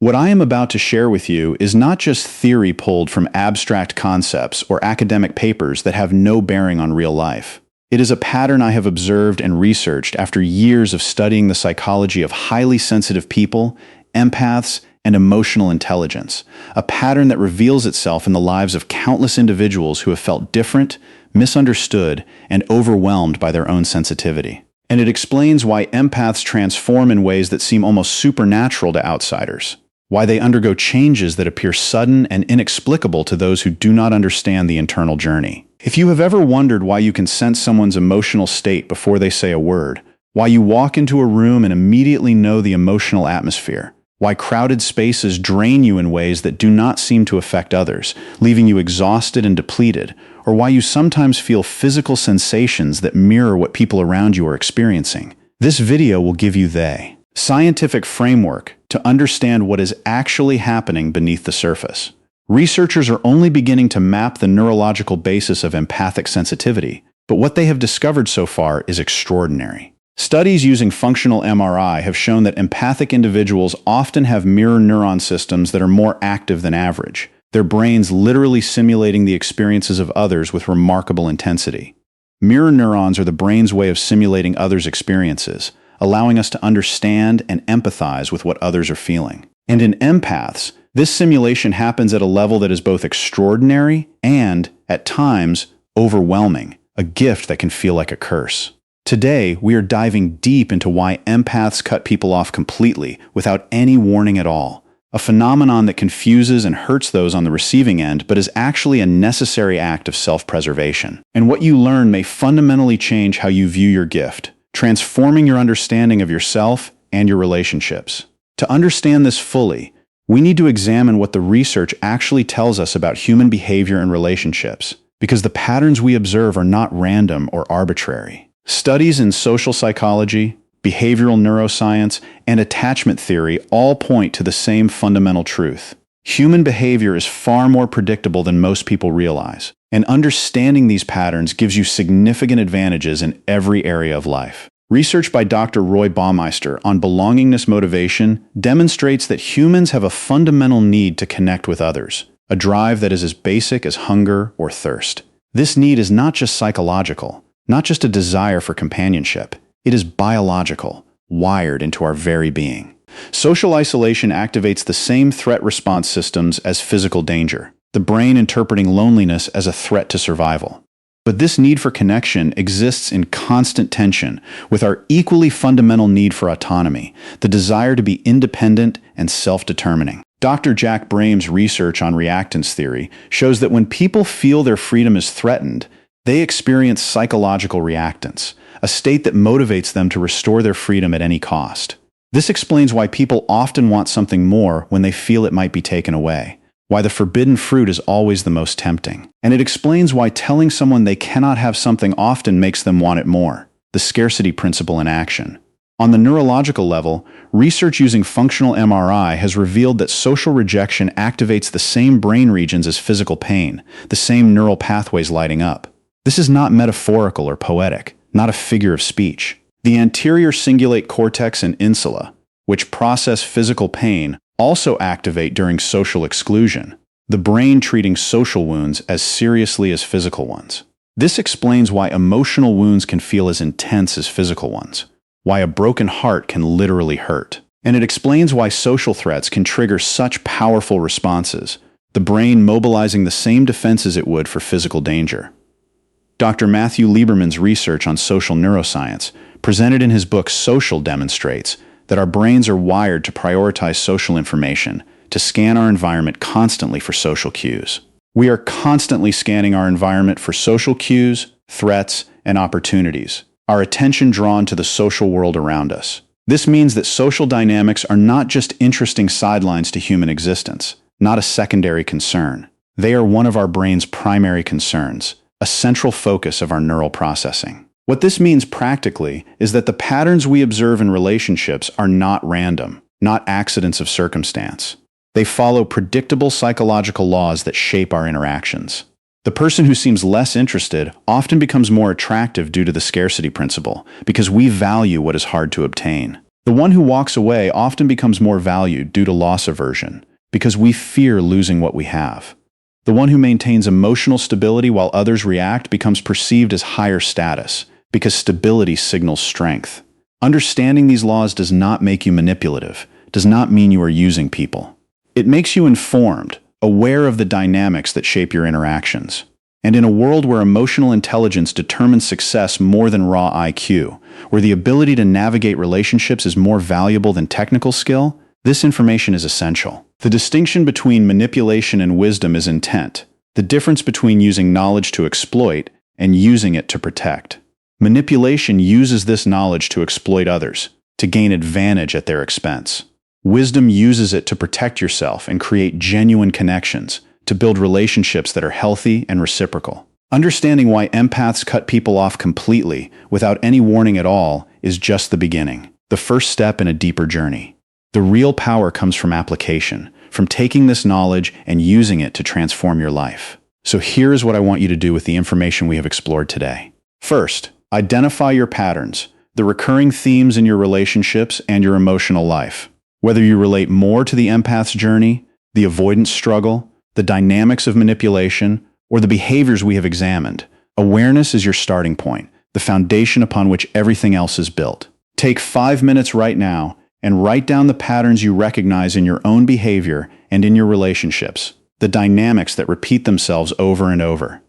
What I am about to share with you is not just theory pulled from abstract concepts or academic papers that have no bearing on real life. It is a pattern I have observed and researched after years of studying the psychology of highly sensitive people, empaths, and emotional intelligence, a pattern that reveals itself in the lives of countless individuals who have felt different, misunderstood, and overwhelmed by their own sensitivity. And it explains why empaths transform in ways that seem almost supernatural to outsiders, why they undergo changes that appear sudden and inexplicable to those who do not understand the internal journey. If you have ever wondered why you can sense someone's emotional state before they say a word, why you walk into a room and immediately know the emotional atmosphere, why crowded spaces drain you in ways that do not seem to affect others, leaving you exhausted and depleted, or why you sometimes feel physical sensations that mirror what people around you are experiencing, this video will give you the scientific framework to understand what is actually happening beneath the surface. Researchers are only beginning to map the neurological basis of empathic sensitivity, but what they have discovered so far is extraordinary. Studies using functional MRI have shown that empathic individuals often have mirror neuron systems that are more active than average, their brains literally simulating the experiences of others with remarkable intensity. Mirror neurons are the brain's way of simulating others' experiences, allowing us to understand and empathize with what others are feeling. And in empaths, this simulation happens at a level that is both extraordinary and, at times, overwhelming, a gift that can feel like a curse. Today, we are diving deep into why empaths cut people off completely, without any warning at all, a phenomenon that confuses and hurts those on the receiving end, but is actually a necessary act of self-preservation. And what you learn may fundamentally change how you view your gift, transforming your understanding of yourself and your relationships. To understand this fully, we need to examine what the research actually tells us about human behavior and relationships, because the patterns we observe are not random or arbitrary. Studies in social psychology, behavioral neuroscience, and attachment theory all point to the same fundamental truth. Human behavior is far more predictable than most people realize, and understanding these patterns gives you significant advantages in every area of life. Research by Dr. Roy Baumeister on belongingness motivation demonstrates that humans have a fundamental need to connect with others, a drive that is as basic as hunger or thirst. This need is not just psychological, not just a desire for companionship. It is biological, wired into our very being. Social isolation activates the same threat response systems as physical danger, the brain interpreting loneliness as a threat to survival. But this need for connection exists in constant tension with our equally fundamental need for autonomy, the desire to be independent and self-determining. Dr. Jack Braham's research on reactance theory shows that when people feel their freedom is threatened, they experience psychological reactance, a state that motivates them to restore their freedom at any cost. This explains why people often want something more when they feel it might be taken away, why the forbidden fruit is always the most tempting. And it explains why telling someone they cannot have something often makes them want it more, the scarcity principle in action. On the neurological level, research using functional MRI has revealed that social rejection activates the same brain regions as physical pain, the same neural pathways lighting up. This is not metaphorical or poetic, not a figure of speech. The anterior cingulate cortex and insula, which process physical pain, also activate during social exclusion, the brain treating social wounds as seriously as physical ones. This explains why emotional wounds can feel as intense as physical ones, why a broken heart can literally hurt. And it explains why social threats can trigger such powerful responses, the brain mobilizing the same defenses it would for physical danger. Dr. Matthew Lieberman's research on social neuroscience, presented in his book Social, demonstrates that our brains are wired to prioritize social information, to scan our environment constantly for social cues. We are constantly scanning our environment for social cues, threats, and opportunities, our attention drawn to the social world around us. This means that social dynamics are not just interesting sidelines to human existence, not a secondary concern. They are one of our brain's primary concerns, a central focus of our neural processing. What this means practically is that the patterns we observe in relationships are not random, not accidents of circumstance. They follow predictable psychological laws that shape our interactions. The person who seems less interested often becomes more attractive due to the scarcity principle, because we value what is hard to obtain. The one who walks away often becomes more valued due to loss aversion, because we fear losing what we have. The one who maintains emotional stability while others react becomes perceived as higher status, because stability signals strength. Understanding these laws does not make you manipulative, does not mean you are using people. It makes you informed, aware of the dynamics that shape your interactions. And in a world where emotional intelligence determines success more than raw IQ, where the ability to navigate relationships is more valuable than technical skill, this information is essential. The distinction between manipulation and wisdom is intent, the difference between using knowledge to exploit and using it to protect. Manipulation uses this knowledge to exploit others, to gain advantage at their expense. Wisdom uses it to protect yourself and create genuine connections, to build relationships that are healthy and reciprocal. Understanding why empaths cut people off completely, without any warning at all, is just the beginning, the first step in a deeper journey. The real power comes from application, from taking this knowledge and using it to transform your life. So here is what I want you to do with the information we have explored today. First, identify your patterns, the recurring themes in your relationships and your emotional life. Whether you relate more to the empath's journey, the avoidance struggle, the dynamics of manipulation, or the behaviors we have examined, awareness is your starting point, the foundation upon which everything else is built. Take 5 minutes right now and write down the patterns you recognize in your own behavior and in your relationships, the dynamics that repeat themselves over and over.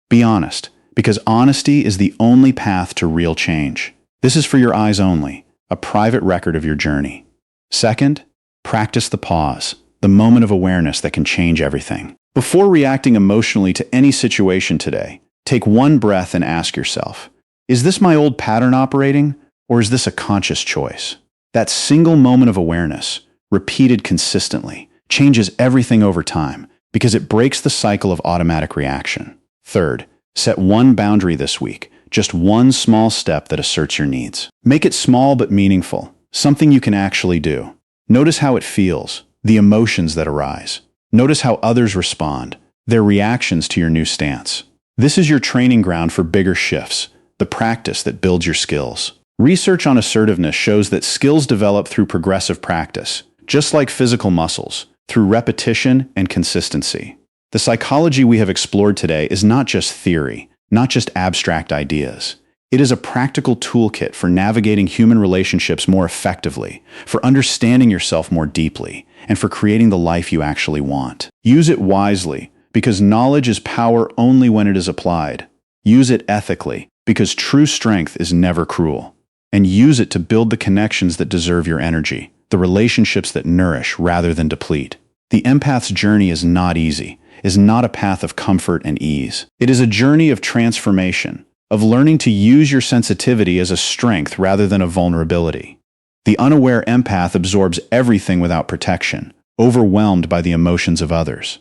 Be honest, because honesty is the only path to real change. This is for your eyes only, a private record of your journey. Second, practice the pause, the moment of awareness that can change everything. Before reacting emotionally to any situation today, take one breath and ask yourself, is this my old pattern operating, or is this a conscious choice? That single moment of awareness, repeated consistently, changes everything over time because it breaks the cycle of automatic reaction. Third, set one boundary this week, just one small step that asserts your needs. Make it small but meaningful, something you can actually do. Notice how it feels, the emotions that arise. Notice how others respond, their reactions to your new stance. This is your training ground for bigger shifts, the practice that builds your skills. Research on assertiveness shows that skills develop through progressive practice, just like physical muscles, through repetition and consistency. The psychology we have explored today is not just theory, not just abstract ideas. It is a practical toolkit for navigating human relationships more effectively, for understanding yourself more deeply, and for creating the life you actually want. Use it wisely, because knowledge is power only when it is applied. Use it ethically, because true strength is never cruel. And use it to build the connections that deserve your energy, the relationships that nourish rather than deplete. The empath's journey is not easy, is not a path of comfort and ease. It is a journey of transformation, of learning to use your sensitivity as a strength rather than a vulnerability. The unaware empath absorbs everything without protection, overwhelmed by the emotions of others.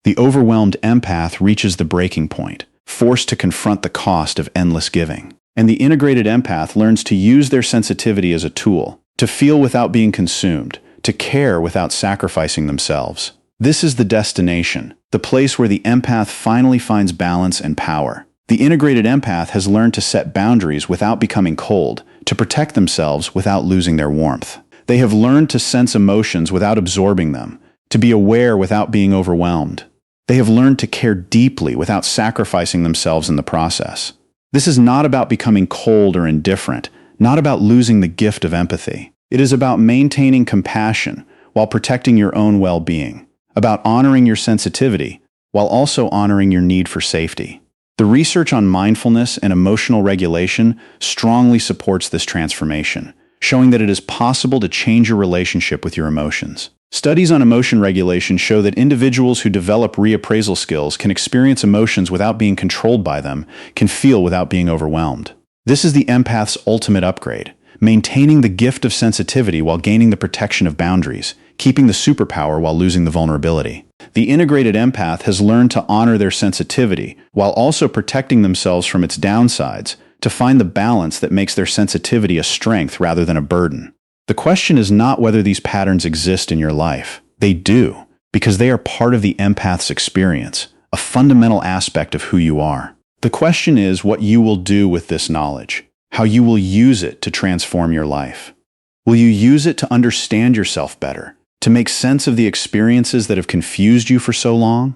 The overwhelmed empath reaches the breaking point, forced to confront the cost of endless giving. And the integrated empath learns to use their sensitivity as a tool, to feel without being consumed, to care without sacrificing themselves. This is the destination, the place where the empath finally finds balance and power. The integrated empath has learned to set boundaries without becoming cold, to protect themselves without losing their warmth. They have learned to sense emotions without absorbing them, to be aware without being overwhelmed. They have learned to care deeply without sacrificing themselves in the process. This is not about becoming cold or indifferent, not about losing the gift of empathy. It is about maintaining compassion while protecting your own well-being, about honoring your sensitivity while also honoring your need for safety. The research on mindfulness and emotional regulation strongly supports this transformation, showing that it is possible to change your relationship with your emotions. Studies on emotion regulation show that individuals who develop reappraisal skills can experience emotions without being controlled by them, can feel without being overwhelmed. This is the empath's ultimate upgrade, maintaining the gift of sensitivity while gaining the protection of boundaries, keeping the superpower while losing the vulnerability. The integrated empath has learned to honor their sensitivity while also protecting themselves from its downsides, to find the balance that makes their sensitivity a strength rather than a burden. The question is not whether these patterns exist in your life. They do, because they are part of the empath's experience, a fundamental aspect of who you are. The question is what you will do with this knowledge, how you will use it to transform your life. Will you use it to understand yourself better, to make sense of the experiences that have confused you for so long?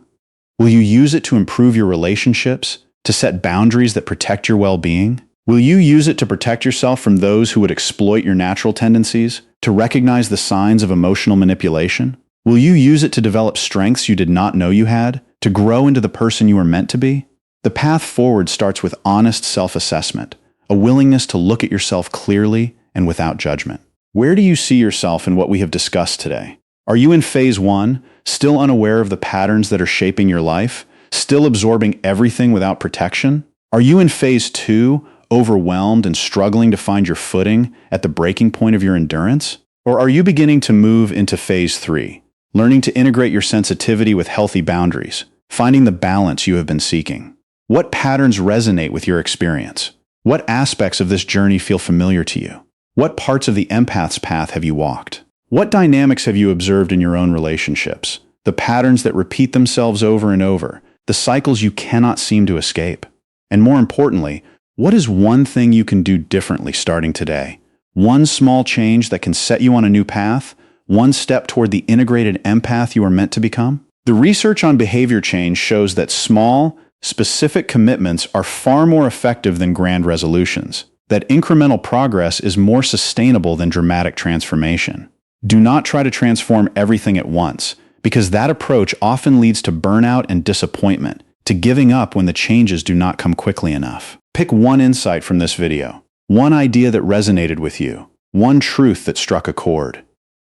Will you use it to improve your relationships, to set boundaries that protect your well-being? Will you use it to protect yourself from those who would exploit your natural tendencies, to recognize the signs of emotional manipulation? Will you use it to develop strengths you did not know you had, to grow into the person you are meant to be? The path forward starts with honest self-assessment, a willingness to look at yourself clearly and without judgment. Where do you see yourself in what we have discussed today? Are you in phase 1, still unaware of the patterns that are shaping your life, still absorbing everything without protection? Are you in phase 2, overwhelmed and struggling to find your footing at the breaking point of your endurance? Or are you beginning to move into phase 3, learning to integrate your sensitivity with healthy boundaries, finding the balance you have been seeking? What patterns resonate with your experience? What aspects of this journey feel familiar to you? What parts of the empath's path have you walked? What dynamics have you observed in your own relationships? The patterns that repeat themselves over and over, the cycles you cannot seem to escape. And more importantly, what is one thing you can do differently starting today? One small change that can set you on a new path? One step toward the integrated empath you are meant to become? The research on behavior change shows that small, specific commitments are far more effective than grand resolutions, that incremental progress is more sustainable than dramatic transformation. Do not try to transform everything at once, because that approach often leads to burnout and disappointment, to giving up when the changes do not come quickly enough. Pick one insight from this video, one idea that resonated with you, one truth that struck a chord,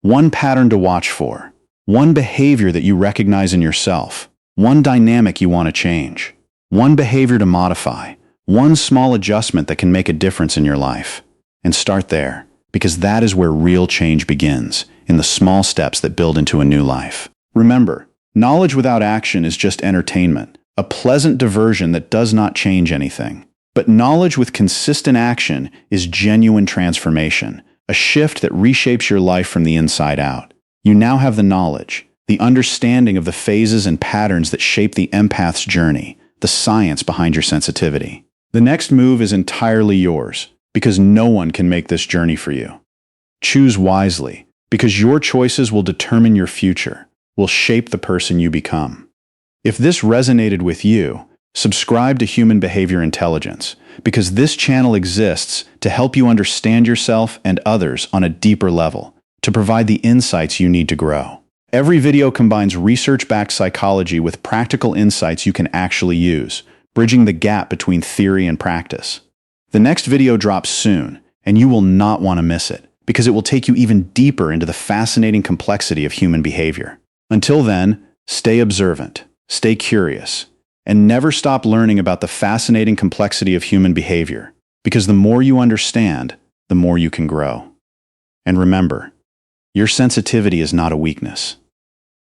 one pattern to watch for, one behavior that you recognize in yourself, one dynamic you want to change, one behavior to modify, one small adjustment that can make a difference in your life. And start there, because that is where real change begins, in the small steps that build into a new life. Remember, knowledge without action is just entertainment, a pleasant diversion that does not change anything. But knowledge with consistent action is genuine transformation, a shift that reshapes your life from the inside out. You now have the knowledge, the understanding of the phases and patterns that shape the empath's journey, the science behind your sensitivity. The next move is entirely yours, because no one can make this journey for you. Choose wisely, because your choices will determine your future, will shape the person you become. If this resonated with you, subscribe to Human Behavior Intelligence, because this channel exists to help you understand yourself and others on a deeper level, to provide the insights you need to grow. Every video combines research-backed psychology with practical insights you can actually use, bridging the gap between theory and practice. The next video drops soon, and you will not want to miss it, because it will take you even deeper into the fascinating complexity of human behavior. Until then, stay observant, stay curious, and never stop learning about the fascinating complexity of human behavior, because the more you understand, the more you can grow. And remember, your sensitivity is not a weakness.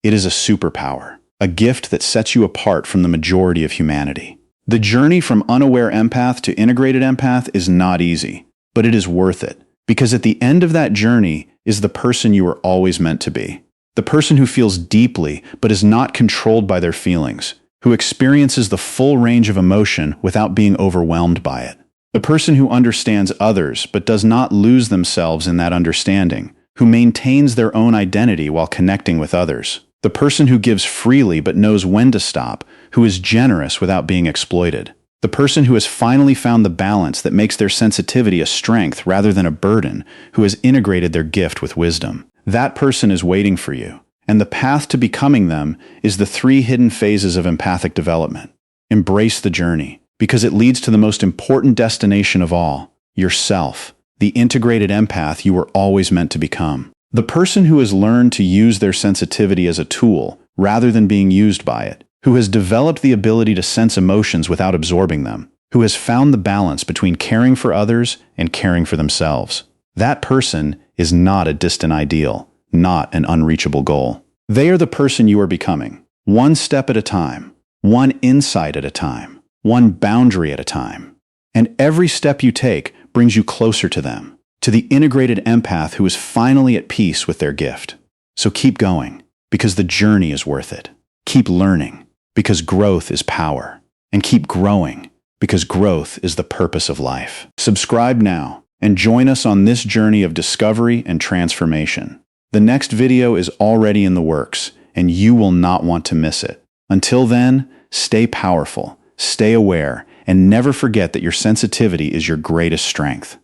It is a superpower, a gift that sets you apart from the majority of humanity. The journey from unaware empath to integrated empath is not easy, but it is worth it, because at the end of that journey is the person you were always meant to be. The person who feels deeply but is not controlled by their feelings, who experiences the full range of emotion without being overwhelmed by it. The person who understands others but does not lose themselves in that understanding, who maintains their own identity while connecting with others. The person who gives freely but knows when to stop, who is generous without being exploited. The person who has finally found the balance that makes their sensitivity a strength rather than a burden, who has integrated their gift with wisdom. That person is waiting for you, and the path to becoming them is the 3 hidden phases of empathic development. Embrace the journey, because it leads to the most important destination of all, yourself, the integrated empath you were always meant to become. The person who has learned to use their sensitivity as a tool rather than being used by it, who has developed the ability to sense emotions without absorbing them, who has found the balance between caring for others and caring for themselves. That person is not a distant ideal, not an unreachable goal. They are the person you are becoming, one step at a time, one insight at a time, one boundary at a time. And every step you take brings you closer to them, to the integrated empath who is finally at peace with their gift. So keep going, because the journey is worth it. Keep learning, because growth is power. And keep growing, because growth is the purpose of life. Subscribe now, and join us on this journey of discovery and transformation. The next video is already in the works, and you will not want to miss it. Until then, stay powerful, stay aware, and never forget that your sensitivity is your greatest strength.